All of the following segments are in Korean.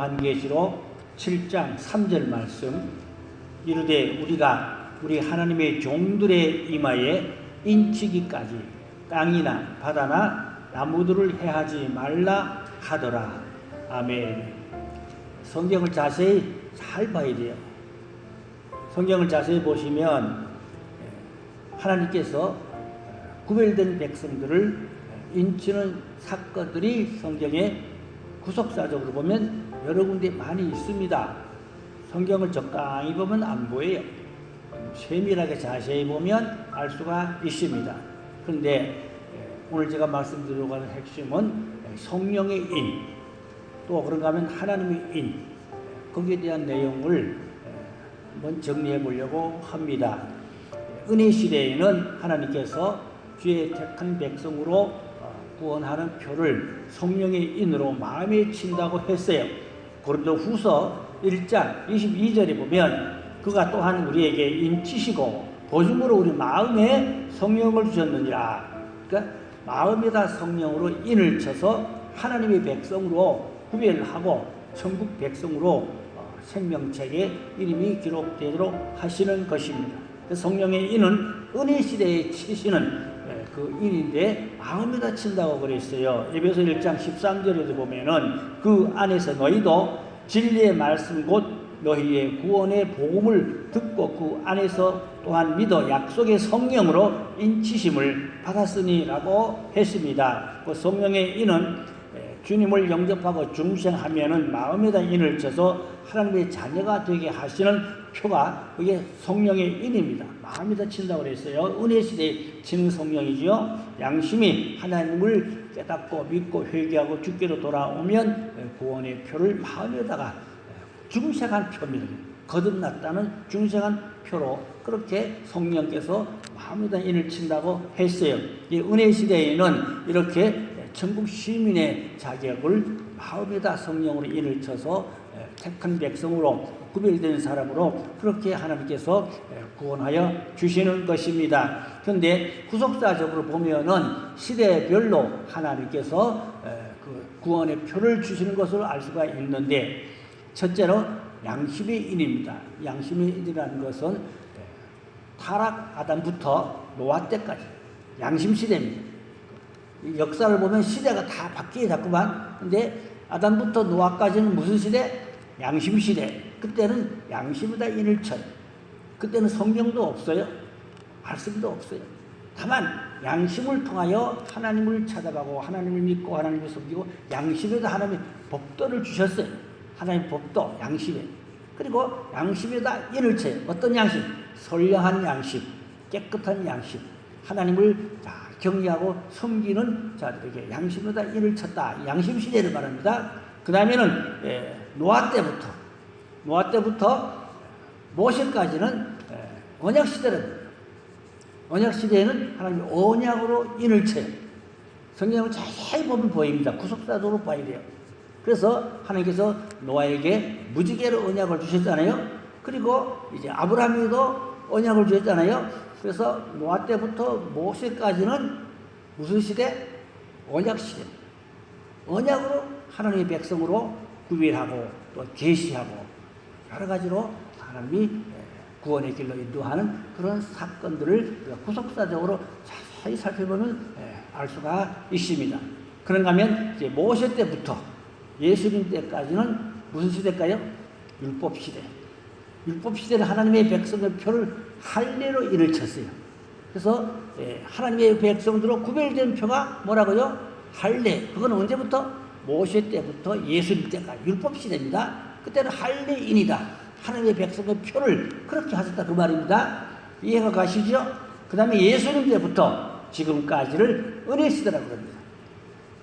요한계시록 7장 3절 말씀, 이르되 우리 하나님의 종들의 이마에 인치기까지 땅이나 바다나 나무들을 해하지 말라 하더라. 아멘. 성경을 자세히 잘 봐야 돼요. 성경을 자세히 보시면 하나님께서 구별된 백성들을 인치는 사건들이 성경에 구속사적으로 보면 여러 군데 많이 있습니다. 성경을 적당히 보면 안 보여요. 세밀하게 자세히 보면 알 수가 있습니다. 그런데 오늘 제가 말씀드리려고 하는 핵심은 성령의 인, 또 그런가 하면 하나님의 인, 거기에 대한 내용을 한번 정리해 보려고 합니다. 은혜 시대에는 하나님께서 주의 택한 백성으로 구원하는 표를 성령의 인으로 마음에 친다고 했어요. 고린도후서 1장 22절에 보면 그가 또한 우리에게 인치시고 보증으로 우리 마음에 성령을 주셨느니라. 그러니까 마음에다 성령으로 인을 쳐서 하나님의 백성으로 구별하고 천국 백성으로 생명책에 이름이 기록되도록 하시는 것입니다. 성령의 인은 은혜 시대에 치시는 그 인인데 마음에다 친다고 그랬어요. 에베소 1장 13절에도 보면은 그 안에서 너희도 진리의 말씀 곧 너희의 구원의 복음을 듣고 그 안에서 또한 믿어 약속의 성령으로 인치심을 받았으니라고 했습니다. 그 성령의 인은 주님을 영접하고 중생하면은 마음에다 인을 쳐서 하나님의 자녀가 되게 하시는 표가 그게 성령의 인입니다. 마음에다 친다고 그랬어요. 은혜 시대에 치는 성령이지요. 양심이 하나님을 깨닫고 믿고 회개하고 주께로 돌아오면 구원의 표를 마음에다가 중생한 표입니다. 거듭났다는 중생한 표로 그렇게 성령께서 마음에다 인을 친다고 했어요. 이 은혜 시대에는 이렇게 천국 시민의 자격을 마음에다 성령으로 인을 쳐서 택한 백성으로 구별된 사람으로 그렇게 하나님께서 구원하여 주시는 것입니다. 그런데 구속사적으로 보면은 시대별로 하나님께서 그 구원의 표를 주시는 것을 알 수가 있는데, 첫째로 양심의 인입니다. 양심의 인이라는 것은 타락 아담부터 노아 때까지 양심 시대입니다. 역사를 보면 시대가 다 바뀌어요, 자꾸만. 근데 아담부터 노아까지는 무슨 시대? 양심 시대. 그때는 양심에다 인을 쳐요. 그때는 성경도 없어요. 말씀도 없어요. 다만 양심을 통하여 하나님을 찾아가고 하나님을 믿고 하나님을 섬기고 양심에다 하나님의 법도를 주셨어요. 하나님의 법도 양심에. 그리고 양심에다 인을 쳐요. 어떤 양심? 선량한 양심, 깨끗한 양심, 하나님을 경외하고 섬기는 자들에게 양심에다 인을 쳤다. 양심 시대를 말합니다. 그 다음에는 노아 때부터 모세까지는 언약 시대를, 언약 시대에는 하나님이 언약으로 인을 쳐요. 성경을 자세히 보면 보입니다. 구속사도로 봐야 돼요. 그래서 하나님께서 노아에게 무지개로 언약을 주셨잖아요. 그리고 이제 아브라함에도 언약을 주셨잖아요. 그래서 노아 때부터 모세까지는 무슨 시대? 언약 시대. 언약으로 하나님의 백성으로 구별하고 또 계시하고 여러 가지로 하나님이 구원의 길로 인도하는 그런 사건들을 구속사적으로 자세히 살펴보면 알 수가 있습니다. 그런가 하면 이제 모세 때부터 예수님 때까지는 무슨 시대일까요? 율법 시대. 율법 시대는 하나님의 백성의 표를 할례로 인을 쳤어요. 그래서 하나님의 백성들로 구별된 표가 뭐라고요? 할례. 그건 언제부터? 모세 때부터 예수님 때까지 율법 시대입니다. 그때는 할례인이다. 하나님의 백성의 표를 그렇게 하셨다 그 말입니다. 이해가 가시죠? 그 다음에 예수님 때부터 지금까지를 은혜 시대라고 합니다.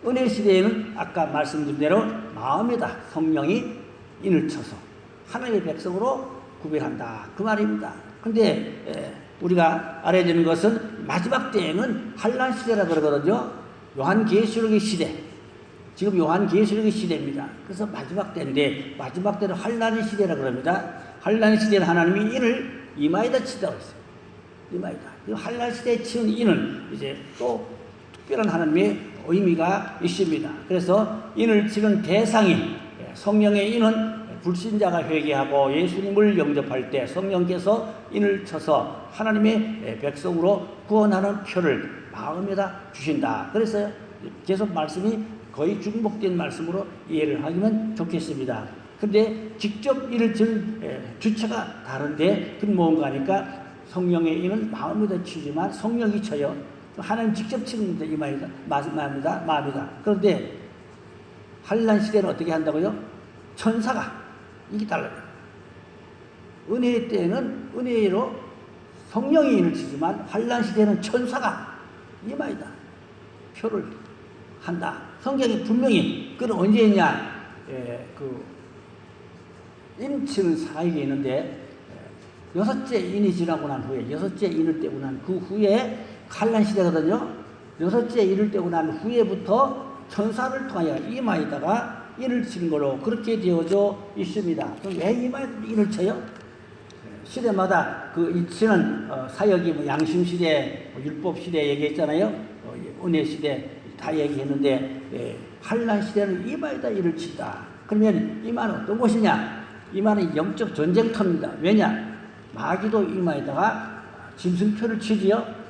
은혜 시대에는 아까 말씀드린 대로 마음에다 성령이 인을 쳐서 하나님의 백성으로 구별한다 그 말입니다. 그런데 우리가 알아야 되는 것은 마지막 때에는 환란 시대라 그러거든요. 요한계시록의 시대. 지금 요한계시록의 시대입니다. 그래서 마지막 때인데 마지막 때는 환란의 시대라 그럽니다. 환란 시대는 하나님이 인을 이마에다 치다고 했어요. 이마에다. 이 환란 시대에 치는 인은 이제 또 특별한 하나님의 의미가 있습니다. 그래서 인을 치는 대상이 성령의 인은 불신자가 회개하고 예수님을 영접할 때 성령께서 인을 쳐서 하나님의 백성으로 구원하는 표를 마음에다 주신다. 그래서 계속 말씀이 거의 중복된 말씀으로 이해를 하면 좋겠습니다. 근데 직접 인을 치는 주체가 다른데 그건 뭔가 하니까 성령의 인은 마음에다 치지만 성령이 쳐요. 하나님 직접 치는 이 말이다. 마음이다. 그런데 환난 시대는 어떻게 한다고요? 천사가 이게 달라요. 은혜 때는 은혜로 성령이 인을 치지만 환난 시대는 천사가 이 말이다. 표를 한다. 성경이 분명히 그건 언제 있냐? 인 치는 사역이 있는데 여섯째 인이 지나고 난 후에 여섯째 인을 떼고 난 그 후에 환난 시대거든요. 여섯째 인을 떼고 난 후에부터 천사를 통하여 이마에다가 인을 치는 걸로 그렇게 되어져 있습니다. 그럼 왜 이마에 인을 쳐요? 시대마다 그 이치는 사역이 뭐 양심 시대, 율법 시대 얘기했잖아요. 은혜 시대 다 얘기했는데 환난 시대는 이마에다 인을 친다. 그러면 이마는 어떤 곳이냐? 이마는 영적 전쟁터입니다. 왜냐? 마귀도 이마에다가 짐승표를 치지요.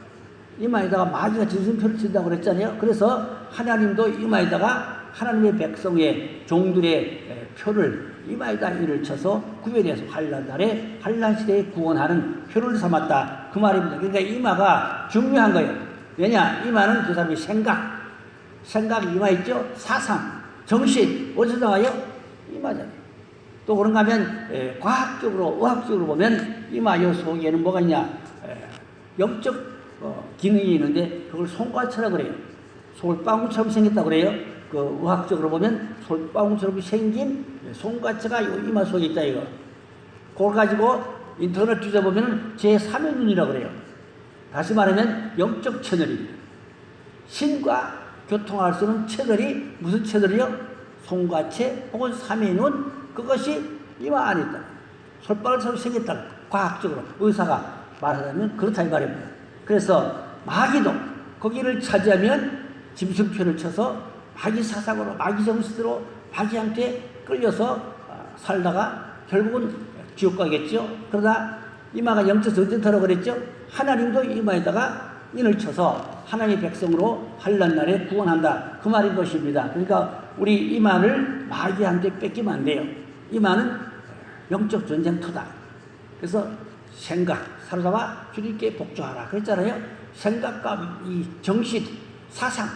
이마에다가 마귀가 짐승표를 친다고 그랬잖아요. 그래서 하나님도 이마에다가 하나님의 백성의 종들의 표를 이마에다 인을 쳐서 구별해서 환난 날에 환난 시대에 구원하는 표를 삼았다. 그 말입니다. 그러니까 이마가 중요한 거예요. 왜냐? 이마는 그 사람의 생각이 이마 있죠? 사상, 정신 어디서 나와요? 이마잖아요. 또 그런가 하면 과학적으로 의학적으로 보면 이마 요 속에는 뭐가 있냐? 영적 기능이 있는데 그걸 송과처럼 그래요. 솔방울처럼 생겼다고 그래요. 그 의학적으로 보면 솔방울처럼 생긴 송과처가 이마 속에 있다 이거. 그걸 가지고 인터넷 뒤져보면 제3의 눈이라고 그래요. 다시 말하면 영적 채널입니다. 신과 교통할 수 있는 채널이 무슨 채널이요? 송과체 혹은 3의 눈, 그것이 이마 안에 있다. 솔방울처럼 생겼다. 과학적으로 의사가 말하자면 그렇다 이 말입니다. 그래서 마귀도 거기를 차지하면 짐승표를 쳐서 마귀 사상으로 마귀 정신으로 마귀한테 끌려서 살다가 결국은 지옥 가겠죠. 그러다 이마가 영적 전쟁터라고 그랬죠. 하나님도 이마에다가 인을 쳐서 하나님의 백성으로 환난 날에 구원한다. 그 말인 것입니다. 그러니까 우리 이마를 마귀한테 뺏기면 안 돼요. 이마는 영적 전쟁터다. 그래서 생각 사로잡아 주님께 복종하라 그랬잖아요. 생각과 이 정신, 사상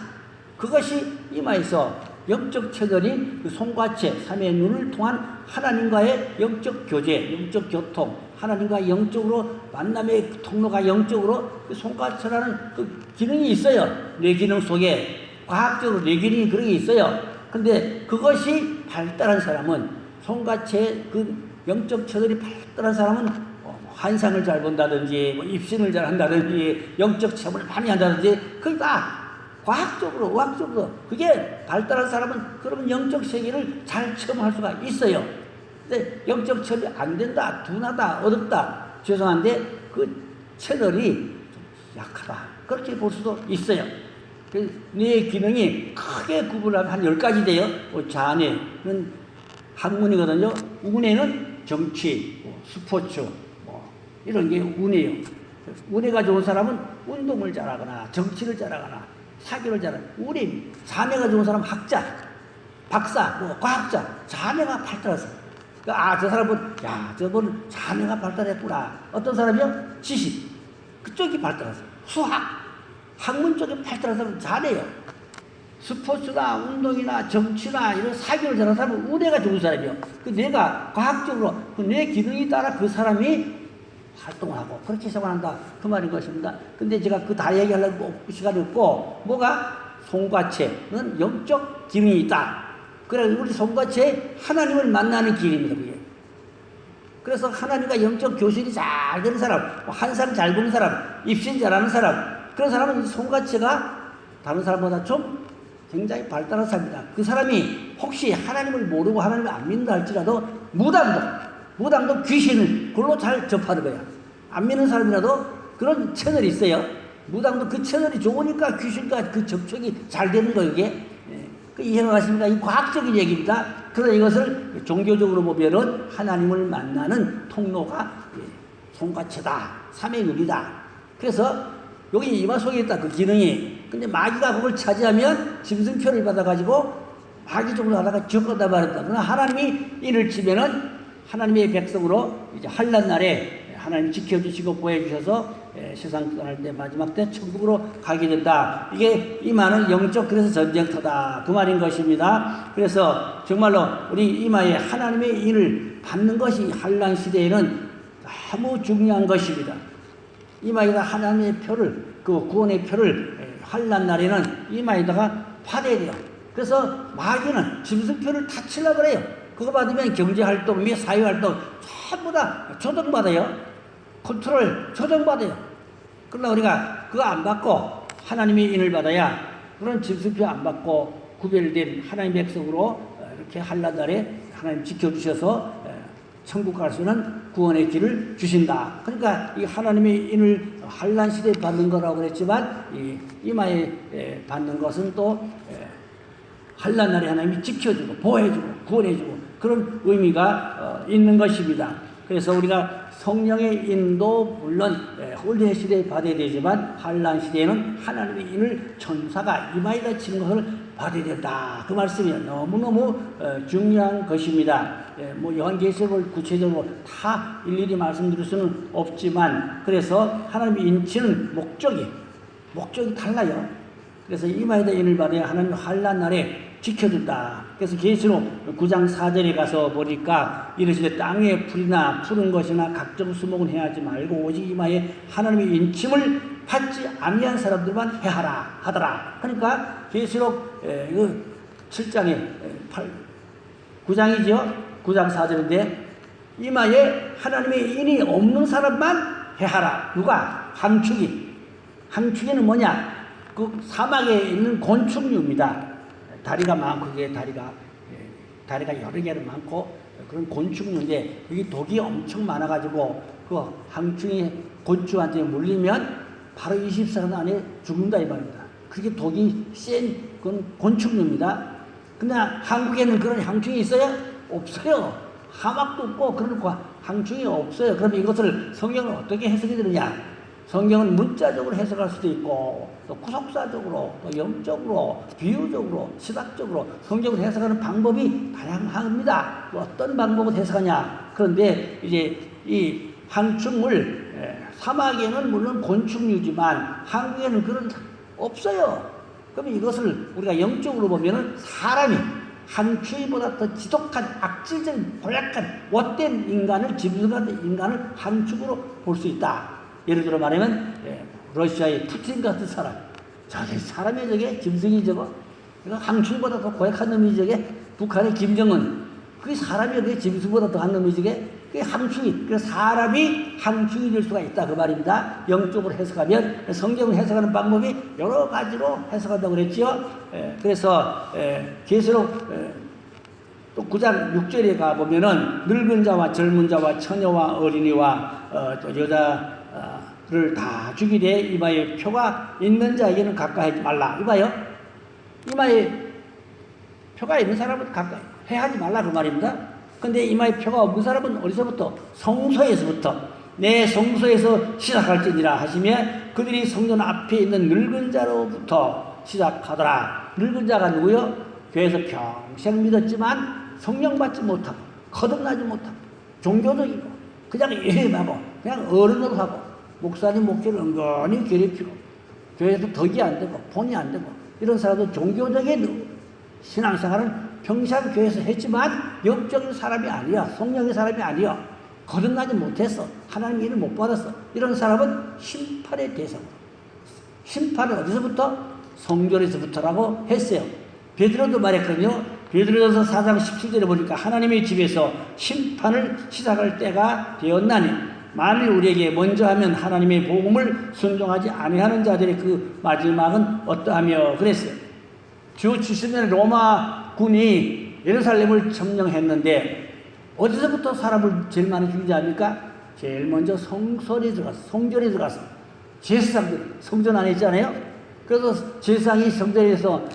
그것이 이마에서 영적 채널인 그 송과체, 삼의 눈을 통한 하나님과의 영적 교제, 영적 교통, 하나님과 영적으로 만남의 통로가 영적으로 그 송과체라는 그 기능이 있어요. 뇌 기능 속에 과학적으로 뇌 기능이 그런 게 있어요. 그런데 그것이 발달한 사람은 송과체 그 영적 채널이 발달한 사람은 환상을 잘 본다든지 뭐 입신을 잘 한다든지 영적 체험을 많이 한다든지 그게 다 과학적으로 의학적으로 그게 발달한 사람은 그러면 영적 세계를 잘 체험할 수가 있어요. 근데 영적 체험이 안 된다, 둔하다, 어둡다, 죄송한데 그 채널이 좀 약하다 그렇게 볼 수도 있어요. 뇌 기능이 크게 구분하면 한 10가지 돼요. 자뇌는 학문이거든요. 운뇌는 정치, 스포츠 이런 게 운이에요. 운이가 좋은 사람은 운동을 잘하거나 정치를 잘하거나 사교를 잘하거나 운이 자매가 좋은 사람은 학자, 박사, 과학자, 자매가 발달해서 저 사람은 저분 자매가 발달했구나. 어떤 사람이요? 지식 그쪽이 발달해서 수학, 학문 쪽에 발달한 사람은 자매예요. 스포츠나 운동이나 정치나 이런 사교를 잘하는 사람은 운해가 좋은 사람이요. 그 뇌가 과학적으로 그 뇌 기능에 따라 그 사람이 활동을 하고 그렇게 생각한다 그 말인 것입니다. 근데 제가 그 다 얘기하려고 시간이 없고 뭐가 송과체는 영적 기능이 있다. 그래 우리 송과체에 하나님을 만나는 길입니다. 그게. 그래서 하나님과 영적 교실이 잘 되는 사람, 환상 잘 보는 사람, 입신 잘하는 사람 그런 사람은 송과체가 다른 사람보다 좀 굉장히 발달한 사람입니다. 그 사람이 혹시 하나님을 모르고 하나님을 안 믿는다 할지라도 무당도 귀신을 그걸로 잘 접하는 거야. 안 믿는 사람이라도 그런 채널이 있어요. 무당도 그 채널이 좋으니까 귀신과 그 접촉이 잘 되는 거예요, 이게. 그 이해가 가십니까? 이 과학적인 얘기입니다. 그러나 이것을 종교적으로 보면은 하나님을 만나는 통로가 송가체다, 삼위일이다. 그래서 여기 이마 속에 있다 그 기능이. 근데 마귀가 그걸 차지하면 짐승표를 받아가지고 마귀적으로 하다가 죽었다 말했다. 그러나 하나님이 인을 치면은 하나님의 백성으로 이제 환난 날에 하나님 지켜주시고 보호해주셔서 세상 떠날 때 마지막 때 천국으로 가게 된다. 이게 이마는 영적 그래서 전쟁터다 그 말인 것입니다. 그래서 정말로 우리 이마에 하나님의 인을 받는 것이 환난 시대에는 너무 중요한 것입니다. 이마에다 하나님의 표를 그 구원의 표를 환난 날에는 이마에다가 받아야 돼요. 그래서 마귀는 짐승표를 다 치려고 그래요. 그거 받으면 경제활동 및 사회활동 전부 다 조정받아요. 컨트롤 조정받아요. 그러나 우리가 그거 안 받고 하나님의 인을 받아야 그런 짐승표 안 받고 구별된 하나님의 백성으로 이렇게 환난 날에 하나님 지켜주셔서 천국 갈 수 있는 구원의 길을 주신다. 그러니까 이 하나님의 인을 환난 시대에 받는 거라고 그랬지만 이마에 받는 것은 또 환난 날에 하나님이 지켜주고 보호해주고 구원해주고 그런 의미가 있는 것입니다. 그래서 우리가 성령의 인도 물론 홀리의 시대에 받아야 되지만 환난 시대에는 하나님의 인을 천사가 이마에다 치는 것을 받아야 된다. 그 말씀이 너무너무 중요한 것입니다. 뭐 요한계시록을 구체적으로 다 일일이 말씀드릴 수는 없지만 그래서 하나님의 인치는 목적이 달라요. 그래서 이마에다 인을 받아야 하나님 환난 날에 지켜준다. 그래서 계시록 9장 4절에 가서 보니까 이르시되 땅에 풀이나 푸른 것이나 각종 수목은 해하지 말고 오직 이마에 하나님의 인침을 받지 아니한 사람들만 해하라 하더라. 그러니까 계시록 7장에 9장이죠. 9장 4절인데 이마에 하나님의 인이 없는 사람만 해하라. 누가? 항축이는 뭐냐? 그 사막에 있는 곤충류입니다. 다리가 많고 그게 다리가 여러 개는 많고 그런 곤충류인데 그게 독이 엄청 많아가지고 그 항충이 곤충한테 물리면 바로 24시간 안에 죽는다 이 말입니다. 그게 독이 센 그런 곤충류입니다. 근데 한국에는 그런 항충이 있어요? 없어요. 하막도 없고 그런 항충이 없어요. 그러면 이것을 성경을 어떻게 해석이 되느냐? 성경은 문자적으로 해석할 수도 있고 또 구속사적으로 또 영적으로 비유적으로 시각적으로 성경을 해석하는 방법이 다양합니다. 어떤 방법을 해석하냐? 그런데 이제 이 항충물 사막에는 물론 곤충류지만 한국에는 그런 없어요. 그러면 이것을 우리가 영적으로 보면은 사람이 항충이보다 더 지독한 악질적인 고약한 못된 인간을 짐승한 인간을 항충으로 볼 수 있다. 예를 들어 말하면 러시아의 푸틴 같은 사람, 저게 사람이 저게 짐승이 저거, 항충보다 더 고약한 놈이 저게 북한의 김정은, 그게 사람이 그게 짐승보다 더한 놈이 저게 그게 항충이. 그래서 사람이 항충이 될 수가 있다 그 말입니다. 영적으로 해석하면 성경을 해석하는 방법이 여러 가지로 해석한다고 그랬죠. 그래서 계시록 또 9장 6절에 가 보면은 늙은 자와 젊은 자와 처녀와 어린이와 또 여자를 다 죽이되 이마에 표가 있는 자에게는 가까이 하지 말라. 이봐요. 이마에 표가 있는 사람은 가까이 해하지 말라 그 말입니다. 근데 이마에 표가 없는 사람은 어디서부터? 성소에서부터. 내 성소에서 시작할지니라 하시며 그들이 성전 앞에 있는 늙은 자로부터 시작하더라. 늙은 자가 누구요? 교회에서 평생 믿었지만 성령 받지 못하고 거듭나지 못하고 종교적이고 그냥 예임하고 그냥 어른으로 하고 목사님 목회를 은근히 괴롭히고 교회에서 덕이 안 되고 본이 안 되고 이런 사람들 종교적인 신앙생활은 평생 교회에서 했지만 영적인 사람이 아니야. 성령의 사람이 아니야. 거듭나지 못했어. 하나님 일을 못 받았어. 이런 사람은 심판의 대상으로. 심판은 어디서부터? 성전에서부터라고 했어요. 베드로도 말했거든요. 베드로전서 4장 17절에 보니까 하나님의 집에서 심판을 시작할 때가 되었나니 만일 우리에게 먼저 하면 하나님의 복음을 순종하지 아니하는 자들의 그 마지막은 어떠하며 그랬어요. 주 70년에 로마 군이 예루살렘을 점령했는데 어디서부터 사람을 제일 많이 죽이지 않습니까? 제일 먼저 성전에 들어갔어. 제사장들이 성전 안에 있잖아요. 그래서 제사장이 성전에서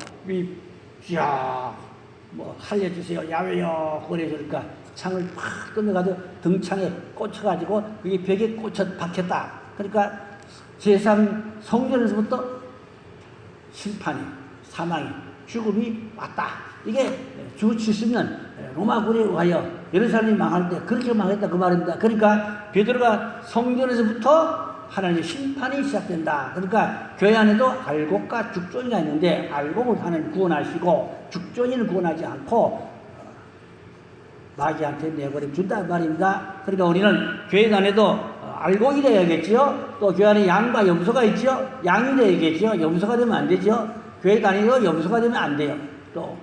뭐 살려주세요 야외요 그래주니까 창을 팍 끊어가지고 등창에 꽂혀가지고 그게 벽에 꽂혀 박혔다. 그러니까 세상 성전에서부터 심판이 사망이 죽음이 왔다. 이게 주 70년 로마군에 의하여 예루살렘이 망할 때 그렇게 망했다 그 말입니다. 그러니까 베드로가 성전에서부터 하나님의 심판이 시작된다. 그러니까 교회 안에도 알곡과 죽전이가 있는데 알곡을 하나님 구원하시고 죽전이를 구원하지 않고 마귀한테 내버려 준다 말입니다. 그러니까 우리는 교회 안에도 알곡이 되어야겠지요. 또 교회 안에 양과 염소가 있지요. 양이 되어야겠지요. 염소가 되면 안 되죠. 교회 다니고 염소가 되면 안 돼요. 또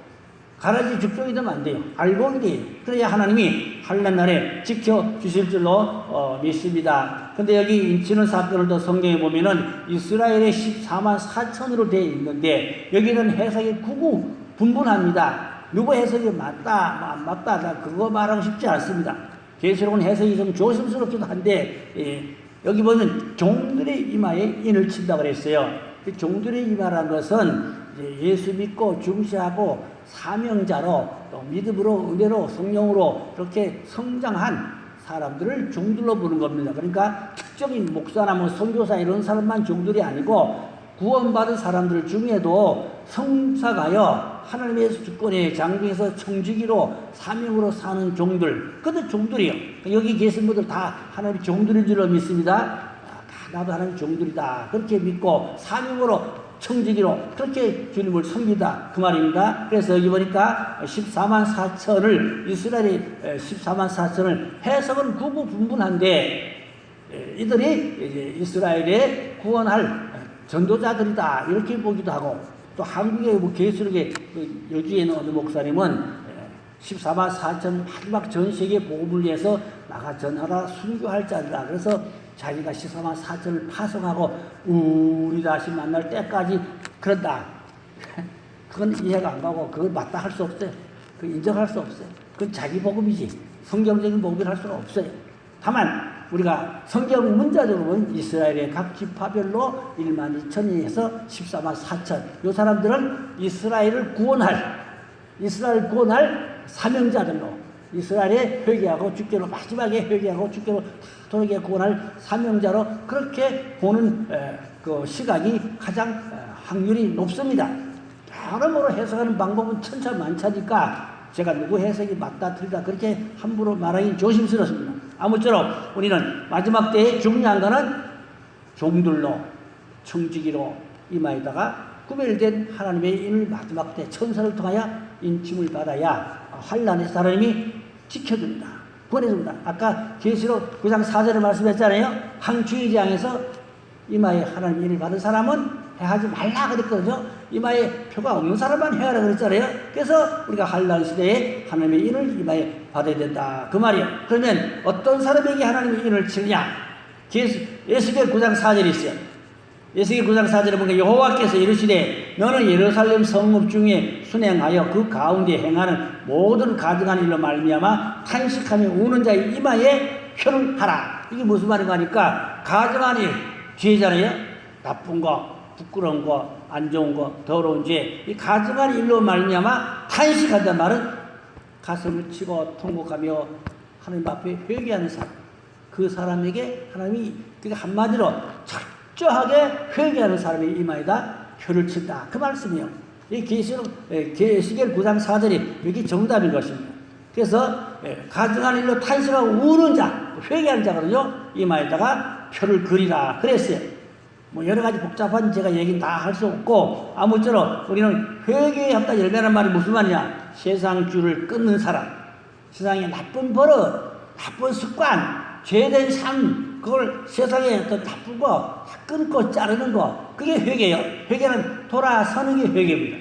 가라지 죽종이 되면 안 돼요. 알곡이 돼요. 그래야 하나님이 환난 날에 지켜주실 줄로 믿습니다. 근데 여기 인치는 사건을 더 성경에 보면은 이스라엘의 14만 4천으로 되어 있는데 여기는 해석이 구구분분합니다. 누구 해석이 맞다, 안 맞다, 나 그거 말하고 싶지 않습니다. 계시록은 해석이 좀 조심스럽기도 한데 여기 보면 종들의 이마에 인을 친다 그랬어요. 종들의 이마라는 것은 예수 믿고 중시하고 사명자로 또 믿음으로 은혜로 성령으로 그렇게 성장한 사람들을 종들로 부르는 겁니다. 그러니까 특정인 목사나 뭐 선교사 이런 사람만 종들이 아니고 구원받은 사람들 중에도 성사가여 하나님의 주권의 장중에서 청지기로 사명으로 사는 종들, 그들 종들이요. 여기 계신 분들 다 하나님의 종들인 줄로 믿습니다. 나도 하나님 종들이다 그렇게 믿고 사명으로 청지기로 그렇게 주님을 섬기다 그 말입니다. 그래서 여기 보니까 14만 4천을 이스라엘이 14만 4천을 해석은 구구분분한데 이들이 이제 이스라엘에 구원할 전도자들이다 이렇게 보기도 하고 또 한국의 뭐 계시록의 여주에는 어느 목사님은 14만 4천 마지막 전 세계 복음을 위해서 나가 전하라 순교할 자들이다. 그래서 자기가 14만 4천을 파송하고 우리 다시 만날 때까지 그런다. 그건 이해가 안 가고 그걸 맞다 할 수 없어요. 그 인정할 수 없어요. 그건 자기 복음이지 성경적인 복음을 할 수는 없어요. 다만 우리가 성경 문자적으로 보면 이스라엘의 각 지파별로 1만 2천에서 14만 4천 이 사람들은 이스라엘을 구원할 사명자들로 이스라엘에 회개하고 주께로 마지막에 회개하고 주께로 돌아게 구원할 사명자로 그렇게 보는 그 시각이 가장 확률이 높습니다. 여러모로 해석하는 방법은 천차만차니까 제가 누구 해석이 맞다 틀리다 그렇게 함부로 말하기 조심스럽습니다. 아무쪼록 우리는 마지막 때에 중요한 것은 종들로 청지기로 이마에다가 구별된 하나님의 인을 마지막 때 천사를 통하여 인침을 받아야 환난에서 하나님이 지켜줍니다. 구원해줍니다. 아까 계시록 9장 4절에 말씀했잖아요. 항주의장에서 이마에 하나님의 인을 받은 사람은 해하지 말라 그랬거든요. 이마에 표가 없는 사람만 해하라 그랬잖아요. 그래서 우리가 환난 시대에 하나님의 인을 이마에 받아야 된다 그 말이에요. 그러면 어떤 사람에게 하나님의 인을 치느냐? 에스겔 9장 4절이 있어요. 에스겔 9장 4절에 보니까 여호와께서 이르시되 너는 예루살렘 성읍 중에 순행하여 그 가운데 행하는 모든 가증한 일로 말미암아 탄식하며 우는 자의 이마에 표를 하라. 이게 무슨 말인가 하니까 가증한 일 죄잖아요. 나쁜 거 부끄러운 거, 안 좋은 거, 더러운 죄, 이 가증한 일로 말미암아 탄식한다는 말은 가슴을 치고 통곡하며 하나님 앞에 회개하는 사람, 그 사람에게 하나님이 그러니까 한마디로 철저하게 회개하는 사람의 이마에다 표를 친다 그 말씀이에요. 이 계시록 9장 4절이 여기 정답인 것입니다. 그래서 가증한 일로 탄식하고 우는 자, 회개하는 자거든요. 이마에다가 표를 그리라 그랬어요. 뭐 여러 가지 복잡한 제가 얘기는 다 할 수 없고 아무쪼록 우리는 회개의 합다 열매란 말이 무슨 말이냐? 세상 줄을 끊는 사람, 세상의 나쁜 버릇, 나쁜 습관, 죄된 삶, 그걸 세상에 어떤 나쁜 거 끊고 자르는 거 그게 회개예요. 회개는 돌아서는 게 회개입니다.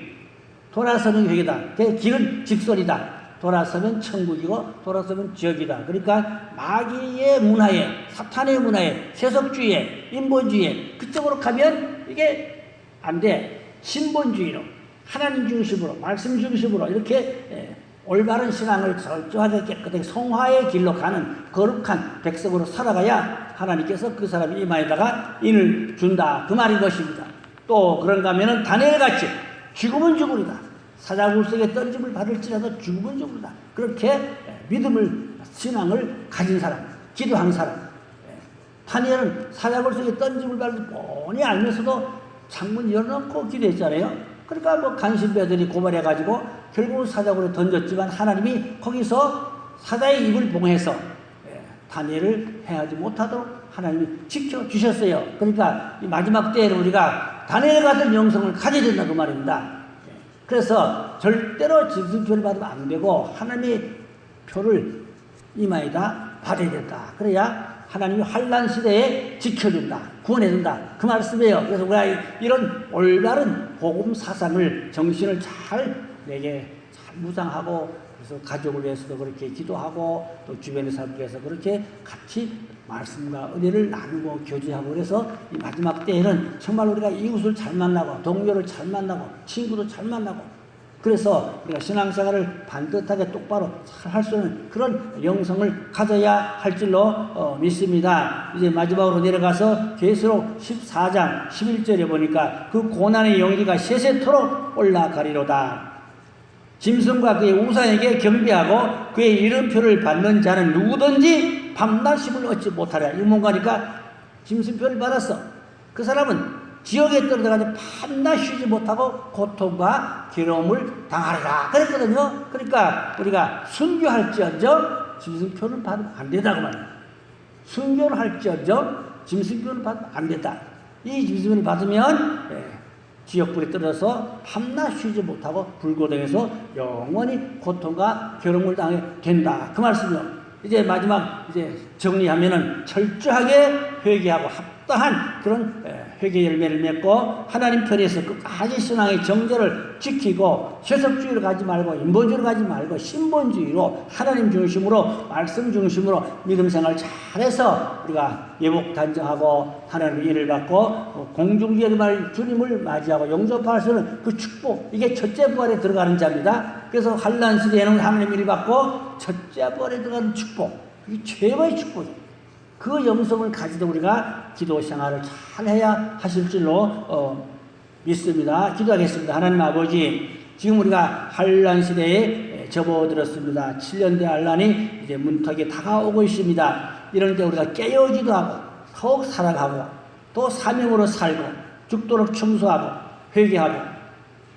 돌아서는 게 회개다. 그 길은 직선이다. 돌아서면 천국이고 돌아서면 지옥이다. 그러니까 마귀의 문화에 사탄의 문화에 세속주의에 인본주의에 그쪽으로 가면 이게 안 돼. 신본주의로 하나님 중심으로 말씀 중심으로 이렇게 올바른 신앙을 철저하게 깨끗하게 성화의 길로 가는 거룩한 백성으로 살아가야 하나님께서 그 사람의 이마에다가 인을 준다 그 말인 것입니다. 또 그런가 하면은 다니엘같이 죽으면 죽으리다. 사자굴속에 던짐을 받을지라도 죽음은 죽는다. 그렇게 믿음을 신앙을 가진 사람, 기도한 사람. 다니엘은 사자굴속에 던짐을 받을 뻔히 알면서도 창문 열어놓고 기도했잖아요. 그러니까 뭐 간신배들이 고발해가지고 결국은 사자굴에 던졌지만 하나님이 거기서 사자의 입을 봉해서 다니엘을 해하지 못하도록 하나님이 지켜주셨어요. 그러니까 이 마지막 때에는 우리가 다니엘 같은 영성을 가져야 된다 그 말입니다. 그래서 절대로 짐승표를 받으면 안 되고 하나님의 표를 이마에다 받아야 된다. 그래야 하나님이 환난 시대에 지켜준다, 구원해준다 그 말씀이에요. 그래서 우리가 이런 올바른 복음 사상을 정신을 잘 내게 잘 무장하고, 그래서 가족을 위해서도 그렇게 기도하고 또 주변의 사람을 위해서 그렇게 같이 말씀과 은혜를 나누고 교제하고, 그래서 이 마지막 때에는 정말 우리가 이웃을 잘 만나고 동료를 잘 만나고 친구도 잘 만나고, 그래서 우리가 신앙생활을 반듯하게 똑바로 잘 할 수 있는 그런 영성을 가져야 할 줄로 믿습니다. 이제 마지막으로 내려가서 계시록 14장 11절에 보니까 그 고난의 영리가 세세토록 올라가리로다. 짐승과 그의 우상에게 경배하고 그의 이름표를 받는 자는 누구든지 밤낮 쉼을 얻지 못하리라. 이 뭔가니까 짐승표를 받았어. 그 사람은 지옥에 떨어져가지고 밤낮 쉬지 못하고 고통과 괴로움을 당하리라 그랬거든요. 그러니까 우리가 순교할지언정 짐승표는 받으면 안 된다고 말이에요. 순교를 할지언정 짐승표는 받으면 안 된다. 이 짐승표를 받으면 지옥불에 떨어져서 밤낮 쉬지 못하고 불고등에서 영원히 고통과 괴로움을 당하게 된다 그 말씀이요. 이제 마지막 이제 정리하면은 철저하게 회개하고 합당한 그런 회개 열매를 맺고 하나님 편에서 끝까지 신앙의 정절을 지키고 세속주의로 가지 말고 인본주의로 가지 말고 신본주의로 하나님 중심으로 말씀 중심으로 믿음 생활 잘해서 우리가 예복 단정하고 하나님의 일을 받고 공중제말 주님을 맞이하고 영접할 수 있는 그 축복, 이게 첫째 부활에 들어가는 자입니다. 그래서 환난 시대에는 하나님 일을 받고 첫째 부활에 들어가는 축복, 이게 최고의 축복이에요. 그 영성을 가지고 우리가 기도 생활을 잘 해야 하실 줄로 믿습니다. 기도하겠습니다. 하나님 아버지, 지금 우리가 환난 시대에 접어들었습니다. 7년대 환난이 이제 문턱에 다가오고 있습니다. 이럴 때 우리가 깨어지도 하고 더욱 살아가고 또 사명으로 살고 죽도록 청소하고 회개하고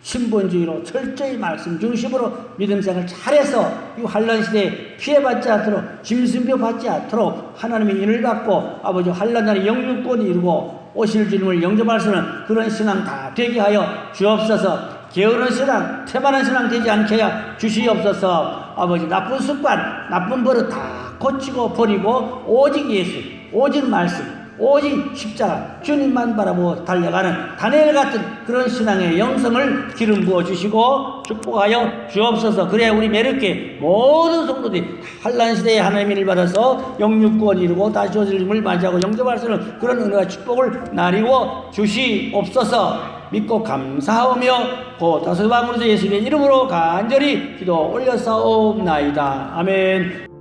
신본주의로 철저히 말씀 중심으로 믿음생활을 잘해서 이 환난 시대에 피해받지 않도록 짐승표 받지 않도록 하나님의 인을 받고 아버지 환난 날에 영육권이 이루고 오실 주님을 영접할 수 있는 그런 신앙 다 되게 하여 주옵소서. 게으른 신앙, 태만한 신앙 되지 않게 하여 주시옵소서. 아버지 나쁜 습관, 나쁜 버릇 다 고치고 버리고 오직 예수, 오직 말씀, 오직 십자가 주님만 바라보고 달려가는 다니엘 같은 그런 신앙의 영성을 기름 부어주시고 축복하여 주옵소서. 그래야 우리 매력계 모든 성도들이 환난 시대에 하나님의 일을 받아서 영육구원 이루고 다시 오실 주님을 맞이하고 영접할 수 있는 그런 은혜와 축복을 나리워 주시옵소서. 믿고 감사하오며 곧 다소방으로서 예수님의 이름으로 간절히 기도 올려사옵나이다. 아멘.